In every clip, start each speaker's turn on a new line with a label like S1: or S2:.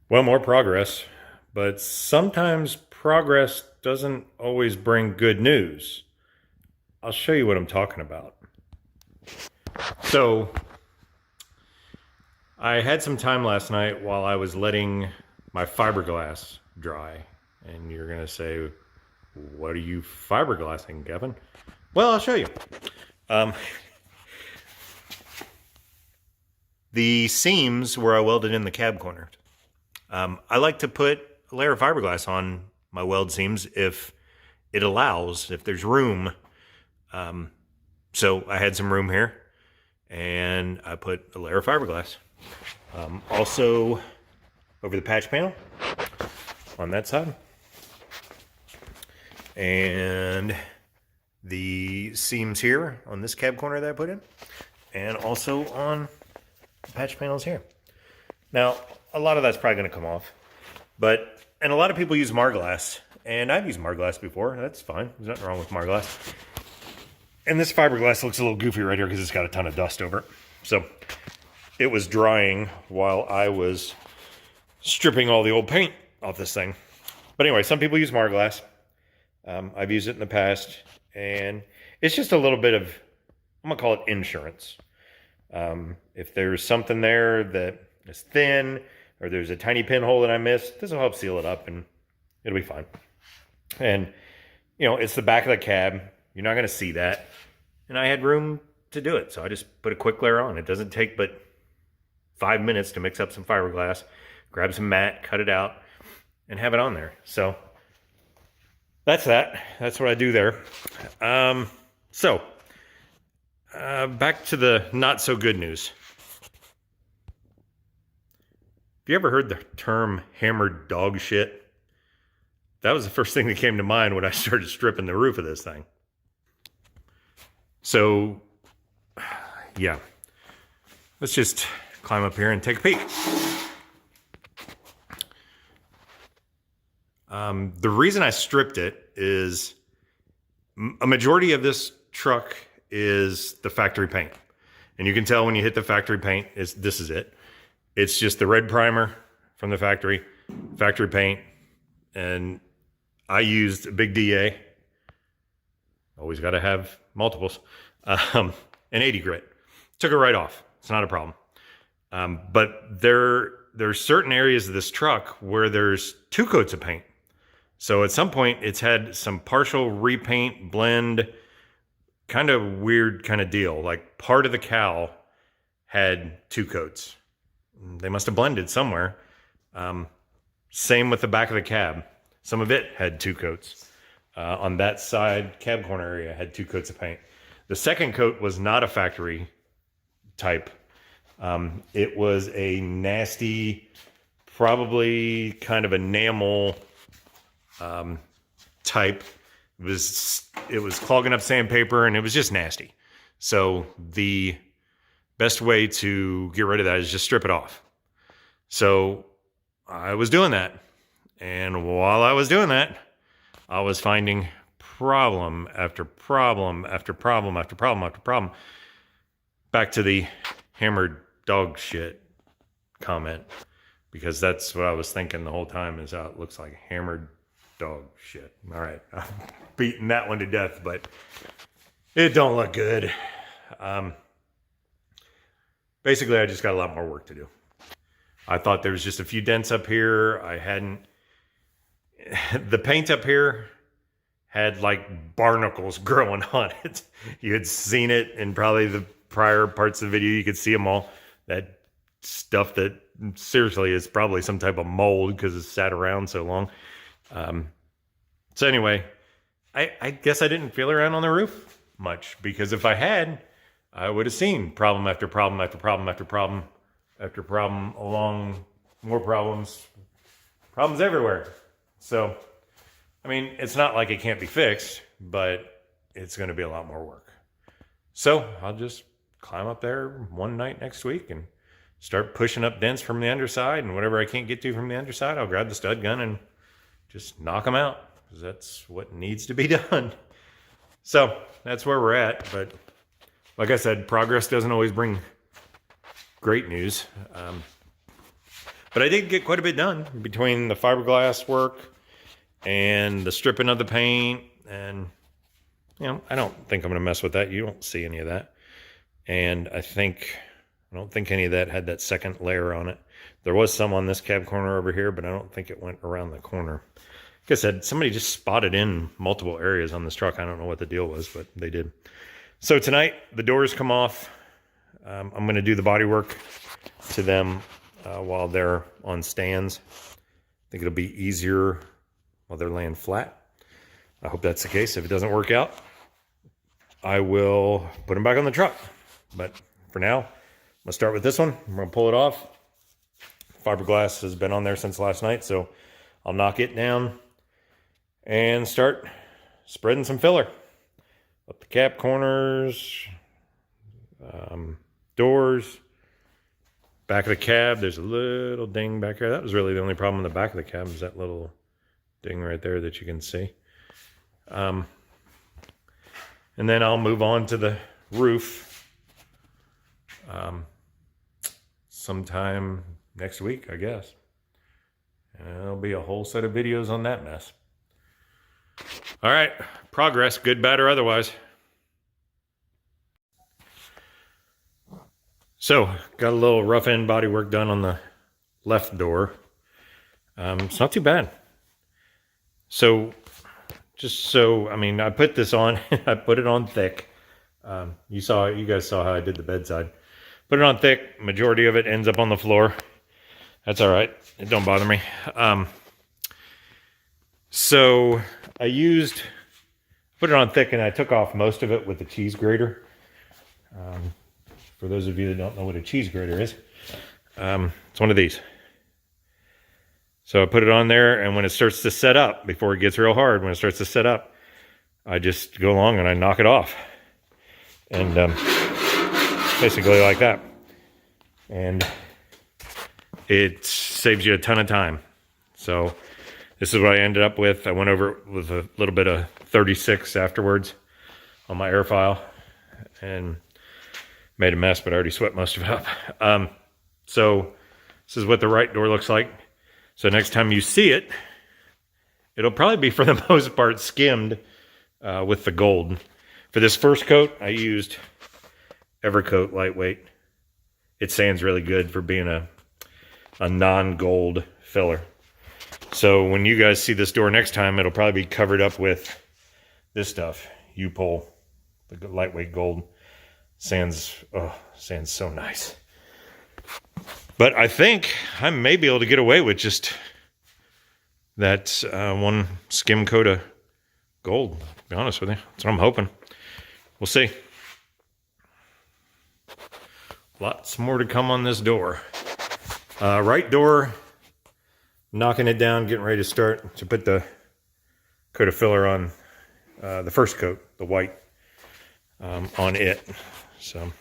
S1: Well, more progress, but sometimes progress doesn't always bring good news. I'll show you what I'm talking about. So, I had some time last night while I was letting my fiberglass dry. And you're going to say, what are you fiberglassing, Kevin? Well, I'll show you. Um, the seams where I welded in the cab corner. I like to put a layer of fiberglass on my weld seams if it allows, if there's room. So I had some room here, and I put a layer of fiberglass. Also, over the patch panel on that side, and the seams here on this cab corner that I put in, and also on the patch panels here. Now, a lot of that's probably going to come off, and a lot of people use Marglass, and I've used Marglass before. That's fine. There's nothing wrong with Marglass. And this fiberglass looks a little goofy right here because it's got a ton of dust over it. So it was drying while I was stripping all the old paint off this thing. But anyway, some people use Marglass. I've used it in the past, and it's just a little bit of, I'm going to call it insurance. If there's something there that is thin, or there's a tiny pinhole that I missed, this will help seal it up, and it'll be fine. And, it's the back of the cab. You're not going to see that. And I had room to do it, so I just put a quick layer on. It doesn't take but 5 minutes to mix up some fiberglass, grab some mat, cut it out, and have it on there. So that's that. That's what I do there. Back to the not so good news. Have you ever heard the term hammered dog shit? That was the first thing that came to mind when I started stripping the roof of this thing. So, yeah. Let's just climb up here and take a peek. The reason I stripped it is a majority of this truck is the factory paint. And you can tell when you hit the factory paint, this is it. It's just the red primer from the factory paint, and I used a big DA. Always got to have multiples. And 80 grit. Took it right off. It's not a problem. But there's certain areas of this truck where there's 2 coats of paint. So at some point, it's had some partial repaint, blend, kind of weird kind of deal. Like part of the cowl had 2 coats. They must have blended somewhere. Same with the back of the cab. Some of it had 2 coats. On that side cab corner area had 2 coats of paint. The second coat was not a factory type. It was a nasty, probably kind of enamel type. It was clogging up sandpaper, and it was just nasty. So the best way to get rid of that is just strip it off. So I was doing that. And while I was doing that, I was finding problem after problem after problem after problem after problem. Back to the hammered dog shit comment, because that's what I was thinking the whole time, is how it looks like hammered dog shit. All right, I'm beating that one to death, but it don't look good. Basically, I just got a lot more work to do. I thought there was just a few dents up here. The paint up here had like barnacles growing on it. You had seen it in probably the prior parts of the video. You could see them all. That stuff that seriously is probably some type of mold because it's sat around so long. So anyway, I guess I didn't feel around on the roof much, because if I had, I would have seen problem after problem after problem after problem after problem along more problems everywhere. So, I mean, it's not like it can't be fixed, but it's going to be a lot more work. So I'll just climb up there one night next week and start pushing up dents from the underside, and whatever I can't get to from the underside, I'll grab the stud gun and just knock them out, because that's what needs to be done. So that's where we're at. But like I said, progress doesn't always bring great news. But I did get quite a bit done between the fiberglass work and the stripping of the paint. And, you know, I don't think I'm going to mess with that. You don't see any of that. And I don't think any of that had that second layer on it. There was some on this cab corner over here, but I don't think it went around the corner. Like I said, somebody just spotted in multiple areas on this truck. I don't know what the deal was, but they did. So tonight, the doors come off. I'm going to do the body work to them while they're on stands. I think it'll be easier while they're laying flat. I hope that's the case. If it doesn't work out, I will put them back on the truck. But for now, I'm going to start with this one. I'm going to pull it off. Fiberglass has been on there since last night, so I'll knock it down and start spreading some filler. Up the cap corners, doors, back of the cab. There's a little ding back here. That was really the only problem in the back of the cab, is that little ding right there that you can see. And then I'll move on to the roof sometime next week, I guess. And there'll be a whole set of videos on that mess. All right, progress, good, bad, or otherwise. So, got a little rough end body work done on the left door. It's not too bad. So, I put this on, I put it on thick. You guys saw how I did the bedside. Put it on thick, majority of it ends up on the floor. That's all right, it don't bother me. So I put it on thick and I took off most of it with the cheese grater. For those of you that don't know what a cheese grater is, it's one of these. So I put it on there, and when it starts to set up, before it gets real hard, when it starts to set up, I just go along and I knock it off. And basically like that. And it saves you a ton of time. So this is what I ended up with. I went over it with a little bit of 36 afterwards on my air file and made a mess, but I already swept most of it up. So this is what the right door looks like. So next time you see it, it'll probably be, for the most part, skimmed with the gold. For this first coat, I used Evercoat Lightweight. It sands really good for being a non-gold filler. So when you guys see this door next time, it'll probably be covered up with this stuff. U-Pole, the lightweight gold. Sands so nice. But I think I may be able to get away with just that one skim coat of gold, to be honest with you. That's what I'm hoping. We'll see. Lots more to come on this door. Right door, knocking it down, getting ready to start to put the coat of filler on the first coat, the white, on it. So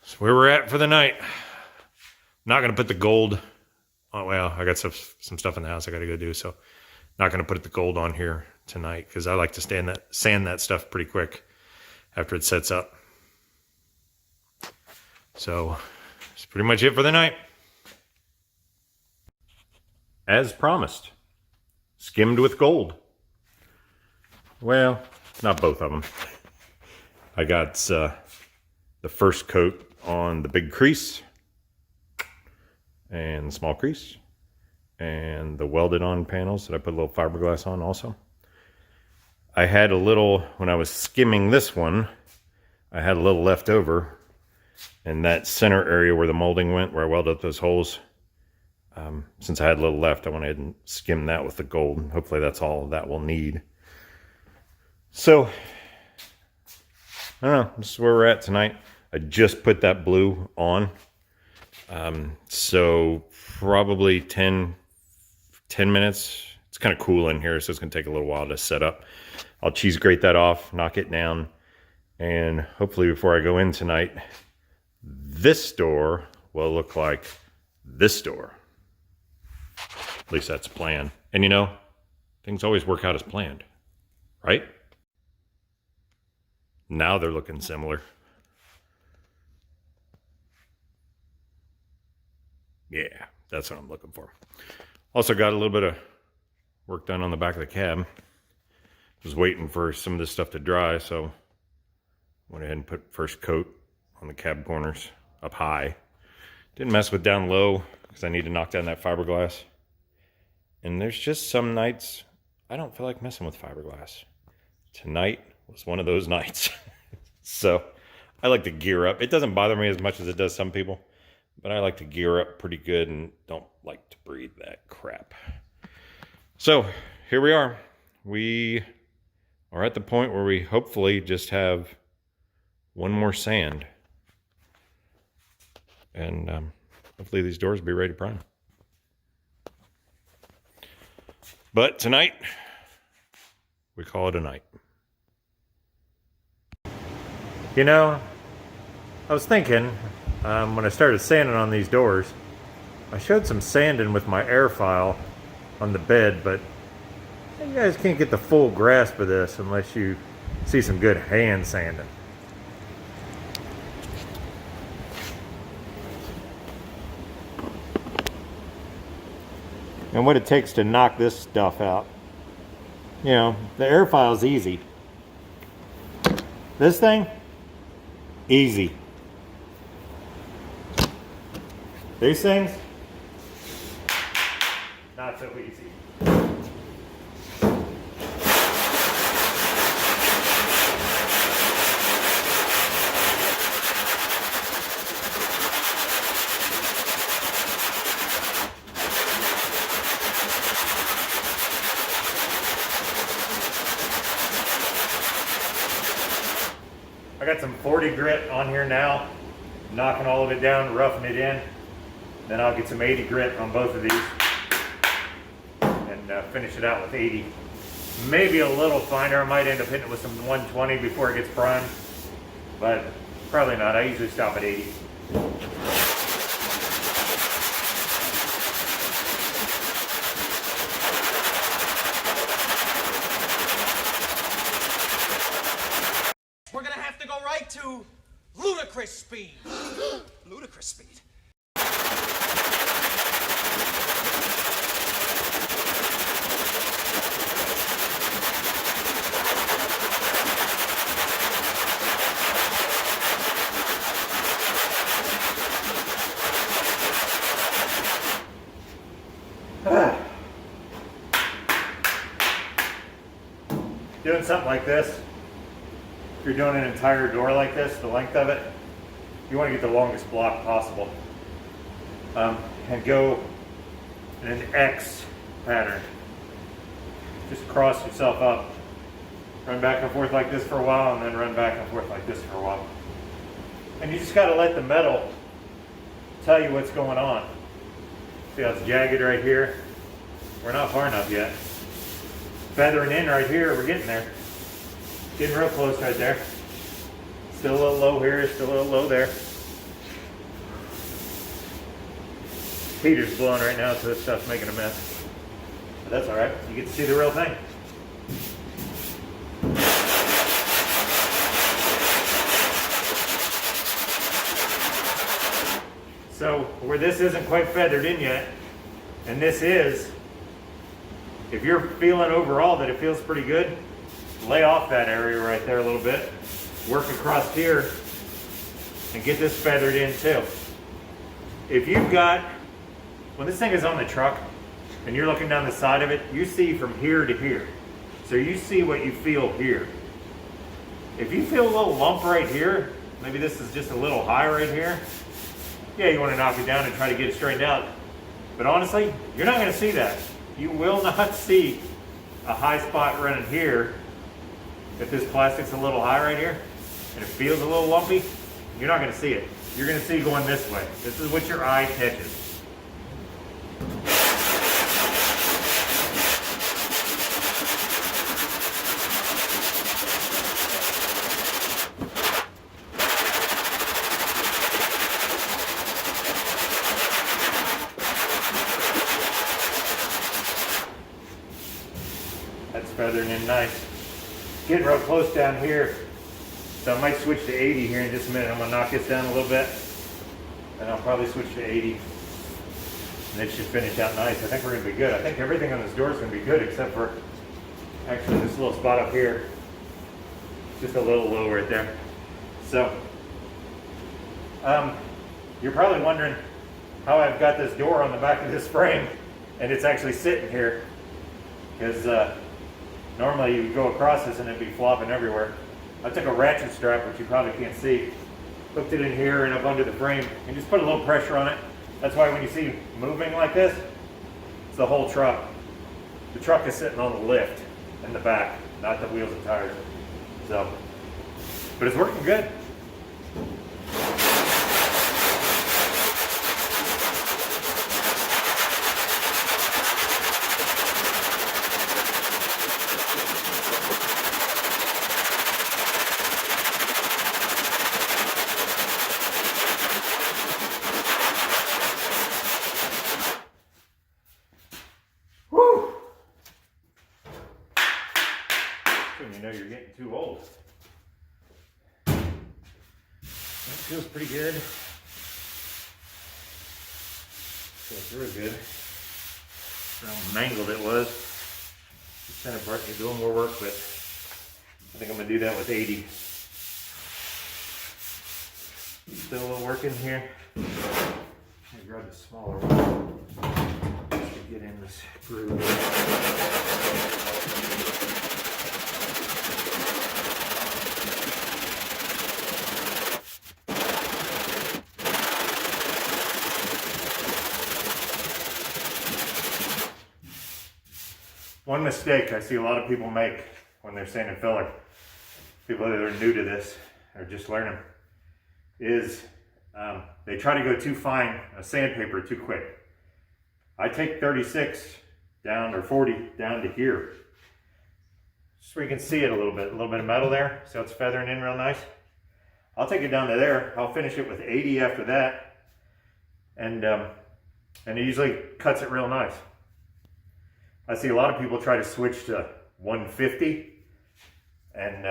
S1: that's where we're at for the night. I'm not going to put the gold on. Well, I got some stuff in the house I got to go do, so not going to put the gold on here tonight because I like to sand that stuff pretty quick after it sets up. So that's pretty much it for the night. As promised, skimmed with gold. Well, not both of them. I got the first coat on the big crease and the small crease, and the welded on panels that I put a little fiberglass on also. I had a little, when I was skimming this one, I had a little left over in that center area where the molding went, where I welded up those holes. Since I had a little left, I went ahead and skimmed that with the gold. Hopefully that's all that we'll need. So, I don't know, this is where we're at tonight. I just put that blue on. So probably 10 minutes. It's kind of cool in here, so it's going to take a little while to set up. I'll cheese grate that off, knock it down, and hopefully before I go in tonight, this door will look like this door. At least that's the plan. And you know, things always work out as planned, right? Now they're looking similar. Yeah, that's what I'm looking for. Also got a little bit of work done on the back of the cab. Was waiting for some of this stuff to dry, so went ahead and put first coat on the cab corners up high. Didn't mess with down low because I need to knock down that fiberglass. And there's just some nights I don't feel like messing with fiberglass. Tonight was one of those nights. So I like to gear up. It doesn't bother me as much as it does some people, but I like to gear up pretty good and don't like to breathe that crap. So here we are. We are at the point where we hopefully just have one more sand. And hopefully these doors will be ready to prime. But tonight, we call it a night. You know, I was thinking, when I started sanding on these doors, I showed some sanding with my air file on the bed, but you guys can't get the full grasp of this unless you see some good hand sanding. And what it takes to knock this stuff out. You know, the air file's easy. This thing, easy. These things, not so easy. I got some 40 grit on here now, knocking all of it down, roughing it in. Then I'll get some 80 grit on both of these and finish it out with 80. Maybe a little finer. I might end up hitting it with some 120 before it gets primed, but probably not. I usually stop at 80.
S2: We're gonna have to go right to ludicrous speed. Ludicrous speed.
S1: Doing something like this, if you're doing an entire door like this, the length of it, you want to get the longest block possible. And go in an X pattern. Just cross yourself up. Run back and forth like this for a while, and then run back and forth like this for a while. And you just got to let the metal tell you what's going on. See how it's jagged right here? We're not far enough yet. Feathering in right here, we're getting there. Getting real close right there. Still a little low here, still a little low there. Heater's blowing right now, so this stuff's making a mess. But that's alright, you get to see the real thing. So, where this isn't quite feathered in yet, and this is, if you're feeling overall that it feels pretty good, lay off that area right there a little bit, work across here, and get this feathered in too. If you've got, when this thing is on the truck, and you're looking down the side of it, you see from here to here. So you see what you feel here. If you feel a little lump right here, maybe this is just a little high right here, yeah, you want to knock it down and try to get it straightened out. But honestly, you're not going to see that. You will not see a high spot running here if this plastic's a little high right here and it feels a little lumpy. You're not going to see it. You're going to see going this way. This is what your eye catches. That's feathering in nice. Getting real close down here. So I might switch to 80 here in just a minute. I'm gonna knock this down a little bit. And I'll probably switch to 80. And it should finish out nice. I think we're going to be good. I think everything on this door is going to be good except for actually this little spot up here. Just a little low right there. So, you're probably wondering how I've got this door on the back of this frame and it's actually sitting here. Because normally you would go across this and it'd be flopping everywhere. I took a ratchet strap, which you probably can't see, hooked it in here and up under the frame, and just put a little pressure on it. That's why when you see moving like this, it's the whole truck. The truck is sitting on the lift in the back, not the wheels and tires. So, but it's working good. Woo! When you know you're getting too old. That feels pretty good. Feels really good. How mangled it was. Just kind of doing more work, but I think I'm gonna do that with 80. Still a little work in here. I'm gonna grab the smaller one just to get in this groove. One mistake I see a lot of people make when they're sanding filler, people that are new to this or just learning, is they try to go too fine a sandpaper too quick. I take 36 down or 40 down to here, just so you can see it a little bit of metal there, so it's feathering in real nice. I'll take it down to there. I'll finish it with 80 after that, and it usually cuts it real nice. I see a lot of people try to switch to 150 and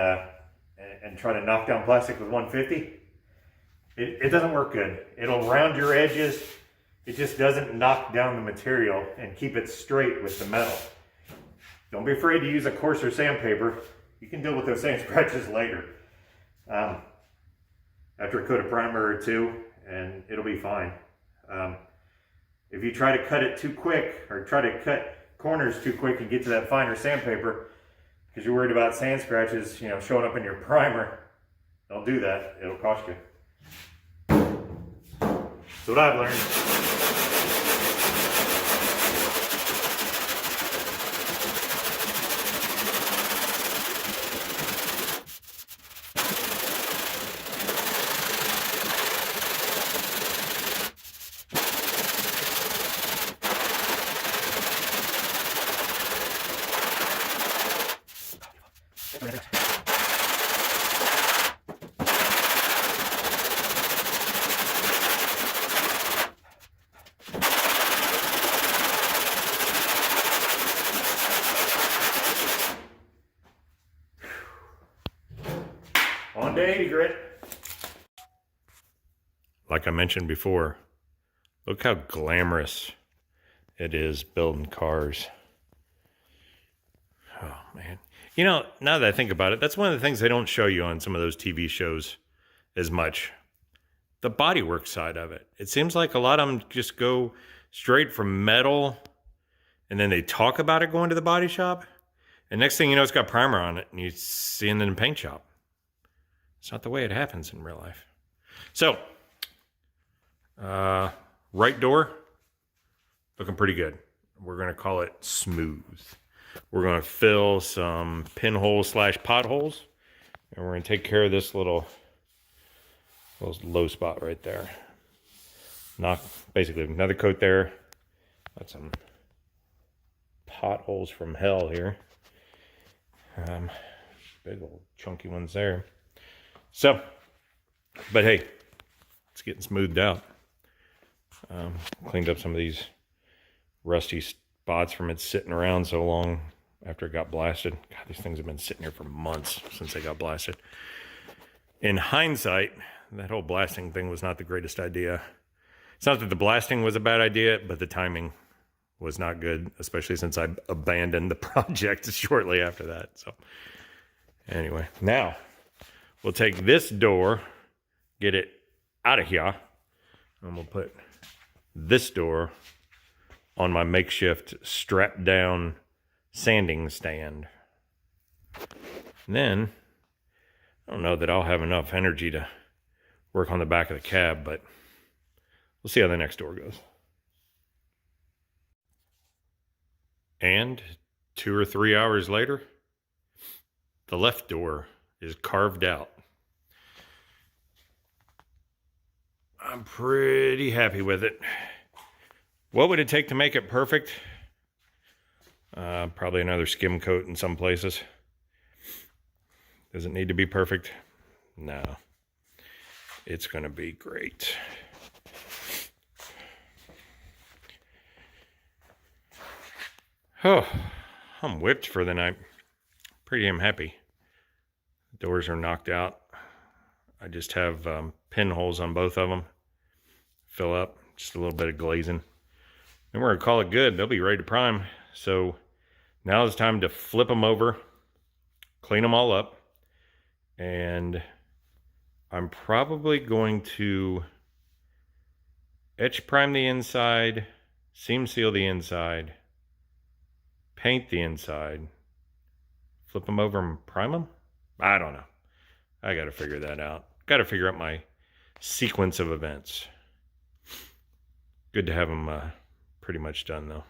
S1: try to knock down plastic with 150. It doesn't work good. It'll round your edges. It just doesn't knock down the material and keep it straight with the metal. Don't be afraid to use a coarser sandpaper. You can deal with those sand scratches later. After a coat of primer or two, and it'll be fine. If you try to cut it too quick or try to cut corners too quick and get to that finer sandpaper because you're worried about sand scratches, showing up in your primer, don't do that. It'll cost you. That's what I've learned. On to 80 grit. Like I mentioned before, look how glamorous it is building cars. Oh man. Now that I think about it, that's one of the things they don't show you on some of those TV shows as much. The bodywork side of it. It seems like a lot of them just go straight from metal and then they talk about it going to the body shop. And next thing you know, it's got primer on it and you see it in the paint shop. It's not the way it happens in real life. So, right door, looking pretty good. We're going to call it smooth. We're going to fill some pinholes / potholes, and we're going to take care of this little low spot right there. Knock, basically another coat there. Got some potholes from hell here. Big old chunky ones there. So, but hey, it's getting smoothed out. Cleaned up some of these rusty spots from it sitting around so long after it got blasted. God, these things have been sitting here for months since they got blasted. In hindsight, that whole blasting thing was not the greatest idea. It's not that the blasting was a bad idea, but the timing was not good, especially since I abandoned the project shortly after that. So anyway, now we'll take this door, get it out of here, and we'll put this door on my makeshift strapped down sanding stand. And then, I don't know that I'll have enough energy to work on the back of the cab, but we'll see how the next door goes. And 2 or 3 hours later, the left door is carved out. I'm pretty happy with it. What would it take to make it perfect? Probably another skim coat in some places. Does it need to be perfect? No. It's going to be great. Oh, I'm whipped for the night. Pretty damn happy. Doors are knocked out. I just have pinholes on both of them. Fill up, just a little bit of glazing. Then we're going to call it good. They'll be ready to prime. So now it's time to flip them over, clean them all up, and I'm probably going to etch prime the inside, seam seal the inside, paint the inside, flip them over and prime them? I don't know. I got to figure that out. Got to figure out my sequence of events. Good to have them pretty much done though.